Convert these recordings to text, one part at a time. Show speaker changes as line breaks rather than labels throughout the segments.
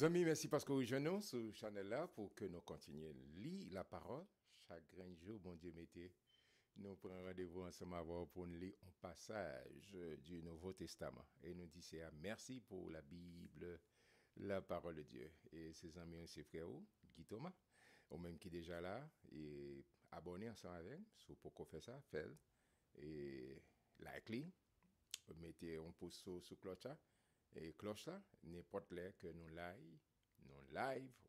Amis, merci parce que vous rejoignez sur ce channel-là pour que nous continuions à lire la parole. Chaque grand jour, bon Dieu, mettez, nous prenons rendez-vous ensemble pour nous lire un passage du Nouveau Testament. Et nous disons merci pour la Bible, la parole de Dieu. Et ses amis et ses frères, Guy Thomas, ou même qui est déjà là, et abonnez ensemble avec, si vous pouvez faire ça, faites. Et like, mettez un pouce sur cloche là, et cloche là, n'importe là que nous live,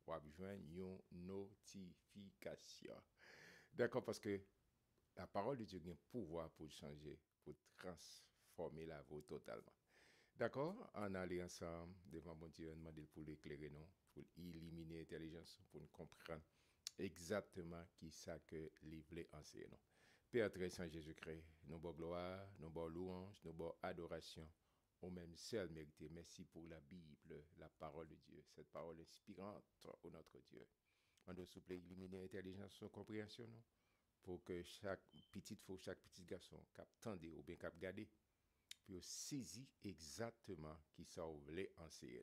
ou besoin une notification. D'accord, parce que la parole de Dieu a un pouvoir pour changer, pour transformer la vie totalement. D'accord, on allait ensemble devant mon Dieu, demander pour l'éclairer, non, pour éliminer l'intelligence, pour nous comprendre exactement qui ça que les voulait enseigner. Non. Père très saint Jésus-Christ, nous bon gloire, nous bon louange, nous bon adoration, au même seul mérité. Merci pour la Bible, la parole de Dieu, cette parole inspirante au notre Dieu. On doit s'il vous plaît éliminer l'intelligence, compréhension, non? Pour que chaque petite fille, chaque petit garçon cap tendé ou bien cap garder, puis saisi exactement qui ça voulait enseigner.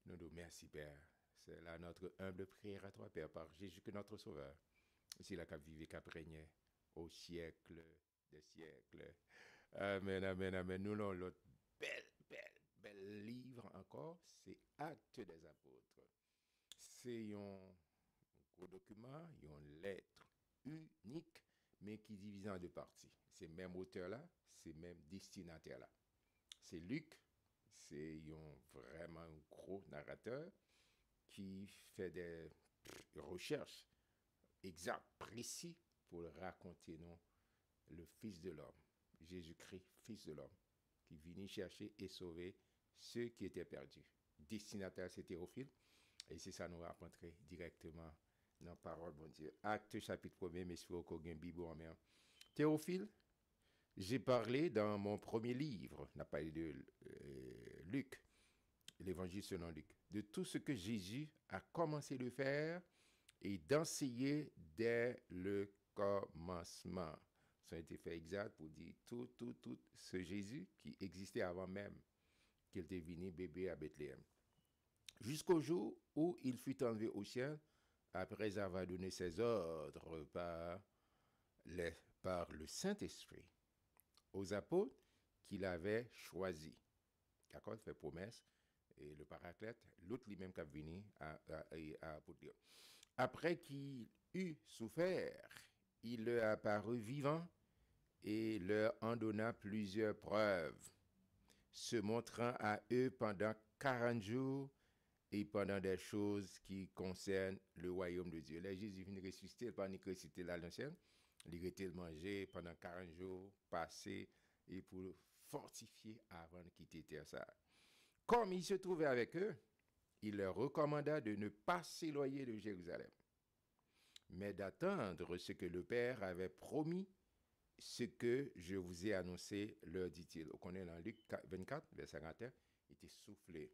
Nous nous merci Père. C'est là notre humble prière à toi Père par Jésus que notre Sauveur. C'est là qu'a vivé, qu'a régné au siècle des siècles. Amen, amen, amen. Nous avons l'autre bel livre encore, c'est Actes des Apôtres. C'est un gros document, une lettre unique, mais qui est divisé en deux parties. C'est même auteur là, c'est même destinataire là. C'est Luc, c'est vraiment un gros narrateur qui fait des recherches exactes, précises pour raconter non, le Fils de l'homme, Jésus-Christ, Fils de l'homme, qui venait chercher et sauver ceux qui étaient perdus. Destinataire, c'est Théophile, et c'est ça nous va rentrer directement dans la parole, bon Dieu. Acte chapitre 1er, mais si vous avez une Bible en main. Théophile, j'ai parlé dans mon premier livre, on a parlé de Luc, l'évangile selon Luc, de tout ce que Jésus a commencé de faire et d'enseigner dès le commencement. Ça a été fait exact pour dire tout ce Jésus qui existait avant même qu'il était venu bébé à Bethléem. Jusqu'au jour où il fut enlevé au ciel après avoir donné ses ordres par le Saint-Esprit aux apôtres qu'il avait choisis. D'accord, il fait promesse. Et le paraclète, l'autre lui-même qui a venu à apôtre. Après qu'il eut souffert, il leur apparut vivant et leur en donna plusieurs preuves, se montrant à eux pendant 40 jours et pendant des choses qui concernent le royaume de Dieu. Là, Jésus vient ressusciter, il pas ni ressusciter là l'ancienne. Il était manger pendant 40 jours, passé, et pour fortifier avant de quitter terre. Ça. Comme il se trouvait avec eux, il leur recommanda de ne pas s'éloigner de Jérusalem, mais d'attendre ce que le Père avait promis, ce que je vous ai annoncé, leur dit-il. On connaît dans Luc 24, verset 51, il était soufflé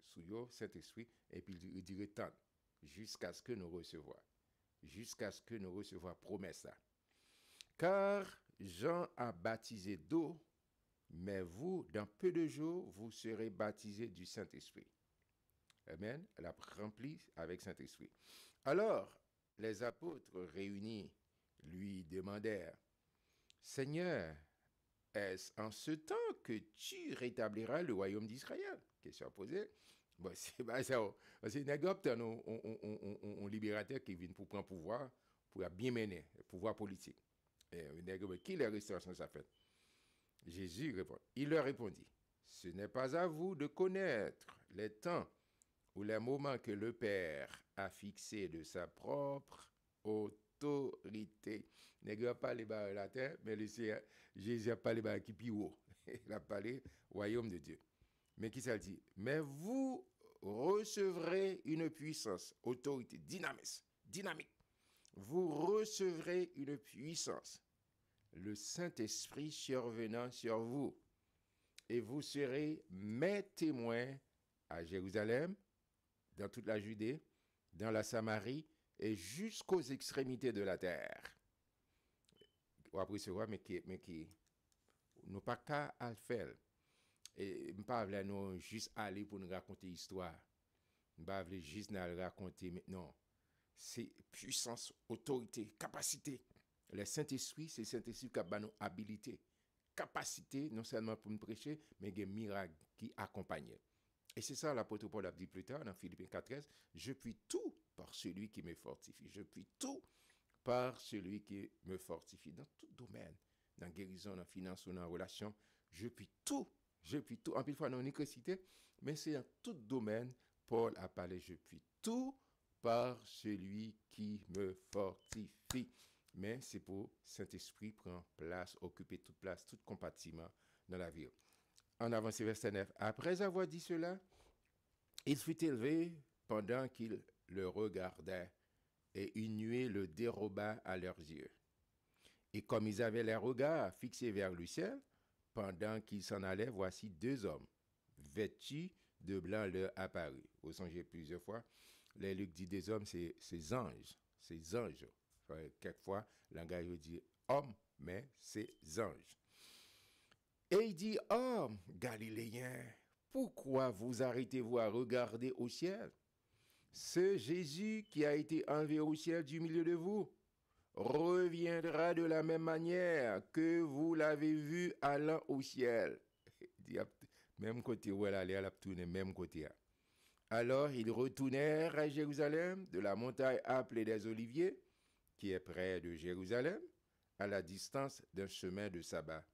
sous le Saint-Esprit, et puis il dirait tant, jusqu'à ce que nous recevions. Jusqu'à ce que nous recevions promesse là. Car Jean a baptisé d'eau, mais vous, dans peu de jours, vous serez baptisés du Saint-Esprit. Amen. Elle a rempli avec Saint-Esprit. Alors, les apôtres réunis lui demandèrent, Seigneur, est-ce en ce temps que tu rétabliras le royaume d'Israël? Question posée. Bon, c'est pas ça. C'est un libérateur qui vient pour prendre pouvoir, pour bien mener, le pouvoir politique. Et qui les restaurations ça fait? Jésus répond. Il leur répondit, ce n'est pas à vous de connaître les temps ou les moments que le Père a fixés de sa propre autorité. Il n'a pas parlé de la terre, mais Jésus a parlé de qui plus haut. Il a parlé royaume de Dieu. Mais qui ça dit? Mais vous recevrez une puissance, autorité, dynamique. Vous recevrez une puissance, le Saint-Esprit survenant sur vous. Et vous serez mes témoins à Jérusalem, dans toute la Judée, dans la Samarie et jusqu'aux extrémités de la terre. Ou après ce mais qui nous pas qu'à le faire. Et pas nous juste aller pour nous raconter l'histoire. Bah, les juste n'a raconter maintenant. C'est puissance, autorité, capacité. Le Saint-Esprit, c'est le Saint-Esprit qui a nos habilités, capacité, non seulement pour nous prêcher, mais des miracles qui accompagnent. Et c'est ça l'apôtre Paul a dit plus tard dans Philippiens 4:13, je puis tout par celui qui me fortifie. Je puis tout par celui qui me fortifie dans tout domaine, dans la guérison, dans la finance ou dans la relation. Je puis tout. Je puis tout. En plus, fois, dans l'université, mais c'est dans tout domaine, Paul a parlé, je puis tout par celui qui me fortifie. Mais c'est pour Saint-Esprit prendre place, occuper toute place, tout compartiment dans la vie. En avance, verset 9. Après avoir dit cela, il fut élevé pendant qu'il le regardait, et une nuée le déroba à leurs yeux. Et comme ils avaient les regards fixés vers le ciel, pendant qu'ils s'en allaient, voici deux hommes, vêtus de blanc leur apparut. Vous songez plusieurs fois, les Luc dit des hommes, c'est anges. C'est anges. Enfin, quelquefois, le langage dit homme, mais c'est anges. Et il dit, hommes galiléens, pourquoi vous arrêtez-vous à regarder au ciel? Ce Jésus qui a été enlevé au ciel du milieu de vous reviendra de la même manière que vous l'avez vu allant au ciel. Même côté où elle allait, elle a tourné même côté. Alors ils retournèrent à Jérusalem, de la montagne appelée des Oliviers, qui est près de Jérusalem, à la distance d'un chemin de sabbat.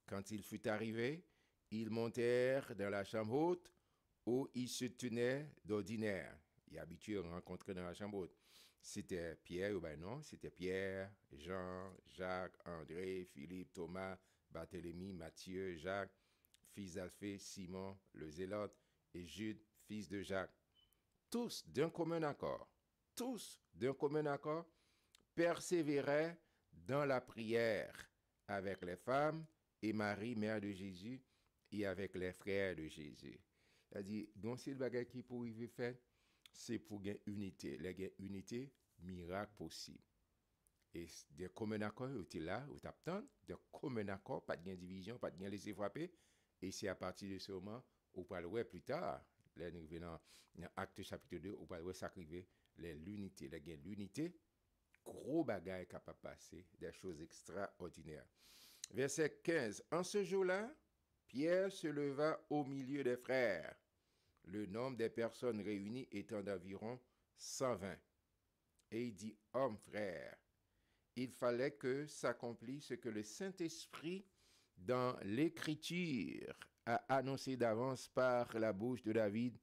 Quand il fut arrivé, ils montèrent dans la chambre haute où ils se tenaient d'ordinaire. Il est habitué à rencontrer dans la chambre haute. C'était Pierre, ou ben non, c'était Pierre, Jean, Jacques, André, Philippe, Thomas, Barthélemy, Matthieu, Jacques, fils d'Alphée, Simon, le Zélote, et Jude, fils de Jacques. Tous d'un commun accord, persévéraient dans la prière avec les femmes et Marie, mère de Jésus, et avec les frères de Jésus. C'est-à-dire, donc c'est le bagage qui pour y faire, c'est pour gagner unité. La unité, miracle possible. Et de commun accord, vous êtes là, vous t'attendez, de commun accord, pas de division, pas de laisser frapper. Et c'est à partir de ce moment, vous pouvez le voir plus tard, là, nous venons dans Acte chapitre 2, vous pouvez le voir s'arriver, l'unité, l'unité, gros bagage capable de passer, des choses extraordinaires. Verset 15. En ce jour-là, Pierre se leva au milieu des frères, le nombre des personnes réunies étant d'environ 120. Et il dit, hommes frères, il fallait que s'accomplisse ce que le Saint-Esprit, dans l'Écriture, a annoncé d'avance par la bouche de David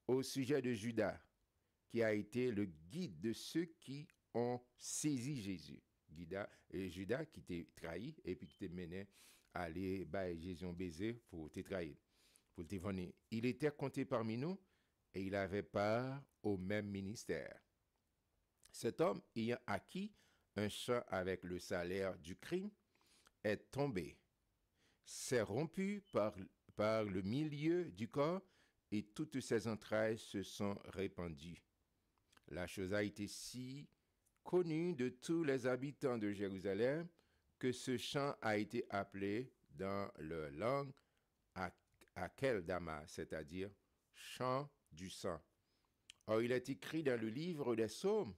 au sujet de Judas, qui a été le guide de ceux qui ont saisi Jésus. Judas qui t'est trahi et puis qui t'est mené à aller Jésus un baiser pour te trahir, pour te vendre. Il était compté parmi nous et il avait part au même ministère. Cet homme, ayant acquis un champ avec le salaire du crime, est tombé, s'est rompu par le milieu du corps et toutes ses entrailles se sont répandues. La chose a été si connue de tous les habitants de Jérusalem que ce champ a été appelé dans leur langue Akeldama, c'est-à-dire champ du sang. Or, il est écrit dans le livre des psaumes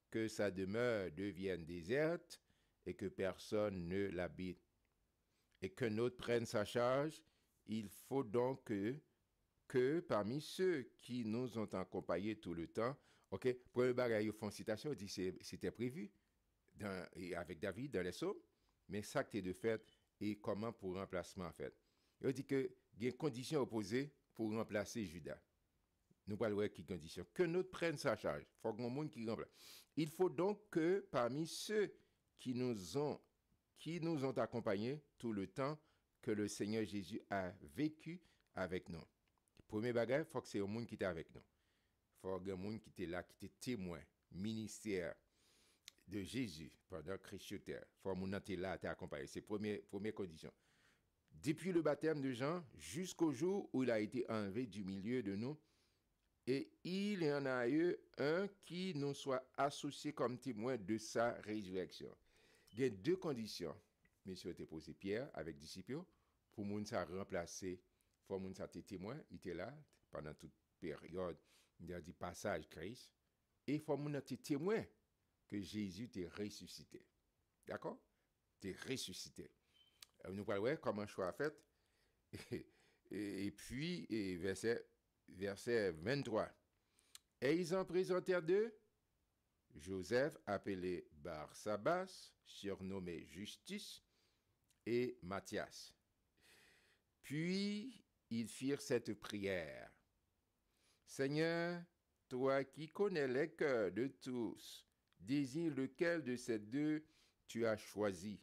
que sa demeure devienne déserte et que personne ne l'habite. Et qu'un autre prenne sa charge, il faut donc que parmi ceux qui nous ont accompagnés tout le temps, ok, pour le bagage, ils font citation, dit c'était prévu avec David dans les psaumes, mais ça qui est de fait et comment pour remplacement en fait. Il dit que il y a une condition opposée pour remplacer Judas. Nous parlons de qui condition? Que nous prenne sa charge. Il faut qu'on monde qui remplace. Il faut donc que parmi ceux qui nous ont accompagnés tout le temps que le Seigneur Jésus a vécu avec nous. Premier bagage, il faut que c'est un monde qui était avec nous. Il faut que un monde qui était là, qui était témoin, ministère de Jésus pendant Christ sur terre. Il faut que monde était là, t'es accompagné. C'est la première condition. Depuis le baptême de Jean jusqu'au jour où il a été enlevé du milieu de nous, et il y en a eu un qui nous soit associé comme témoin de sa résurrection. Il y a deux conditions. Monsieur était posé Pierre avec disciples pour moun ça remplacer faut moun sa te témoin, il était là pendant toute période du passage Christ. Et faut moun te témoin que Jésus t'est ressuscité. D'accord? T'es ressuscité. Nous parlons ouais, comment choix fait. Et puis, verset 23. Et ils en présentèrent deux, Joseph, appelé Barsabas, surnommé Justice, et Matthias. Puis, ils firent cette prière. Seigneur, toi qui connais les cœurs de tous, désigne lequel de ces deux tu as choisi,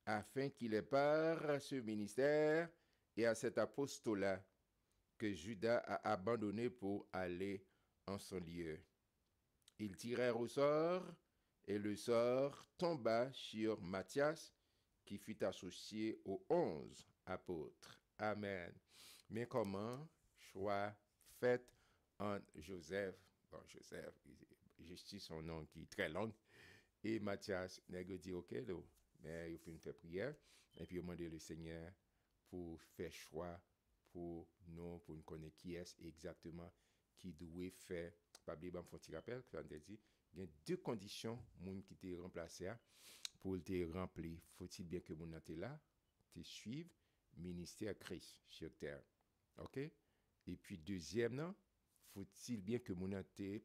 afin qu'il ait part à ce ministère et à cet apostolat que Judas a abandonné pour aller en son lieu. Ils tirèrent au sort, et le sort tomba sur Matthias, qui fut associé aux 11 apôtres. Amen. Mais comment choix fait entre Joseph, Justice, son nom qui est très long, et Matthias, nègre dit ok, là, mais il faut faire prière, et puis il demandé le Seigneur pour faire choix pour nous connaître qui est exactement qui doit faire. Pas oublier, faut te rappel, que on dit, il y a deux conditions moun qui t'est remplacé pour te remplir. Faut-il bien que moun t'es là, te suive ministère Christ sur terre. OK? Et puis deuxième non, faut-il bien que moun t'es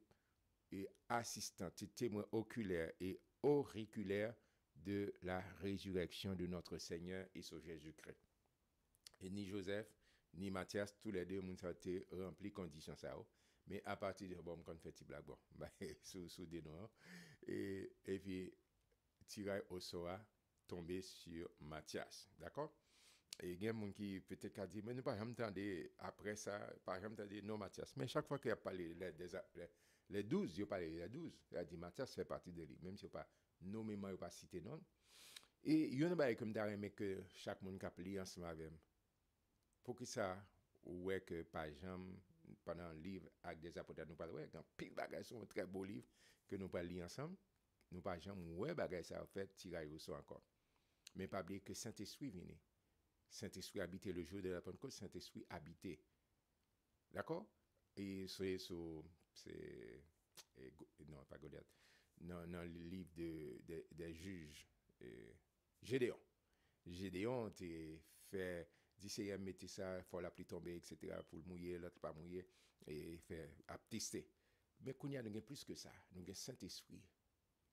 assistant, témoin oculaire et auriculaire de la résurrection de notre Seigneur et Sauveur Jésus-Christ. Et ni Joseph, ni Matthias, tous les deux, moun sa te rempli condition ça. Mais à partir de bon, quand fait blague bon, sous des noirs et puis tirer au sort tomber sur Matthias, d'accord? Et il y a des gens qui peut-être dit mais nous pas jamais après ça, pas jamais entendu non Matthias, mais chaque fois qu'il a parlé les 12, il a parlé les 12, il a dit Matthias fait partie de lui, même si il pas nommément il pas cité non. Et il y a une comme d'ailleurs que chaque monde qui a lit ensemble avec pour que ça ouais que par exemple pendant un livre avec des apôtres nous parlons ouais quand pile bagage sont un très beau livre que nous pas lire ensemble nous pas jamais ouais bagage ça en fait tirer au sort encore mais pas oublier que Saint-Esprit vient Saint-Esprit habité le jour de la Pentecôte Saint-Esprit habité d'accord et c'est non pas Goliath non le livre des juges Gédéon t'est fait dit Seigneur mettez ça faut la pluie tomber etc pour le mouiller l'autre pas mouiller et faire à tester mais qu'on y a plus que ça nous avons Saint-Esprit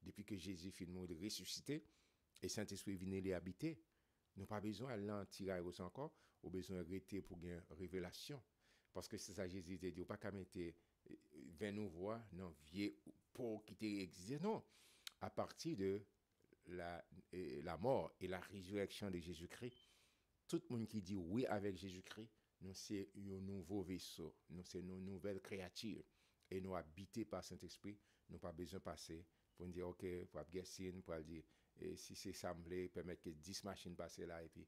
depuis que Jésus fit nous ressusciter et Saint-Esprit vient les habiter nous pas besoin d'en tirer encore ou besoin de rester pour une révélation parce que c'est ça Jésus dit pas qu'à mettre 20 nous voix non vieux pour qui existe non à partir de la mort et la résurrection de Jésus-Christ tout le monde qui dit oui avec Jésus-Christ, nous c'est un nouveau vaisseau, nous c'est une nouvelle créature et nous habités par Saint-Esprit, nous pas besoin de passer pour dire OK, pour guesser, pour dire et si c'est semblé permettre que 10 machines passent là et puis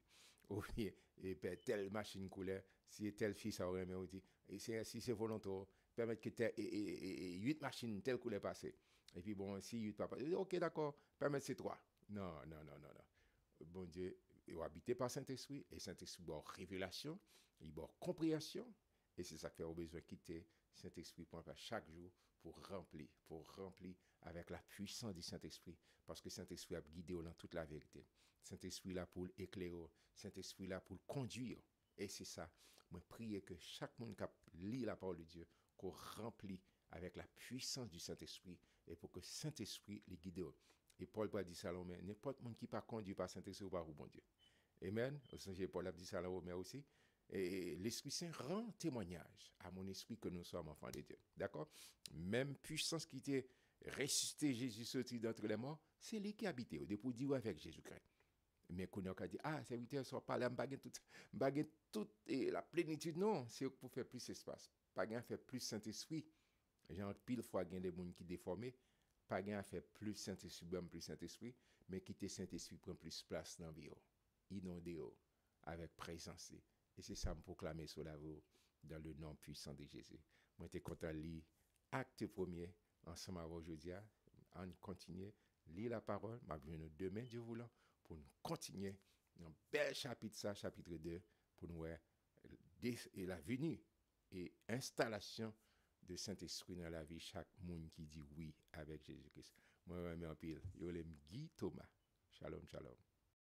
ou bien et telle machine couleur, si telle fille ça aurait mais dit et si c'est volontaire permettre que 8 machines telle couleur passer. Et puis bon, si 8 pas passer, OK d'accord, permettre c'est 3. Non. Bon Dieu et habité par Saint-Esprit et Saint-Esprit a révélation, il a compréhension et c'est ça qu'on a besoin de quitter Saint-Esprit pour chaque jour pour remplir avec la puissance du Saint-Esprit parce que Saint-Esprit a guidé dans toute la vérité. Saint-Esprit là pour éclairer, Saint-Esprit là pour conduire et c'est ça. Moi prier que chaque monde qui lit la parole de Dieu qu'on remplit avec la puissance du Saint-Esprit et pour que Saint-Esprit les guide. Et Paul va dire ça mais n'importe monde qui pas conduit par Saint-Esprit ou par bon Dieu. Amen. Paul a dit ça là mais aussi et l'Esprit Saint rend témoignage à mon esprit que nous sommes enfants de Dieu. D'accord? Même puissance qui était ressuscité Jésus sorti d'entre les morts, c'est lui qui habitait depuis dire avec Jésus-Christ. Mais qu'on a dit serviteur soit pas là m'baguer toute et la plénitude non, c'est pour faire plus espace. Pas gain faire plus Saint-Esprit. Genre pile fois gain des monde qui déformé, pas gain faire plus Saint-Esprit, mais quitter Saint-Esprit prend plus place dans vie. Inondé avec présence. Et c'est ça me proclamer sur la voie dans le nom puissant de Jésus. Moi, j'étais content de lire acte premier ensemble avec aujourd'hui. On continue, lire la parole. Je vais venir demain, Dieu voulant, pour nous continuer dans bel chapitre 2, pour nous et la venue et installation de Saint-Esprit dans la vie chaque monde qui dit oui avec Jésus-Christ. Moi, je en pile. Yo l'aime Guy Thomas. Shalom, shalom.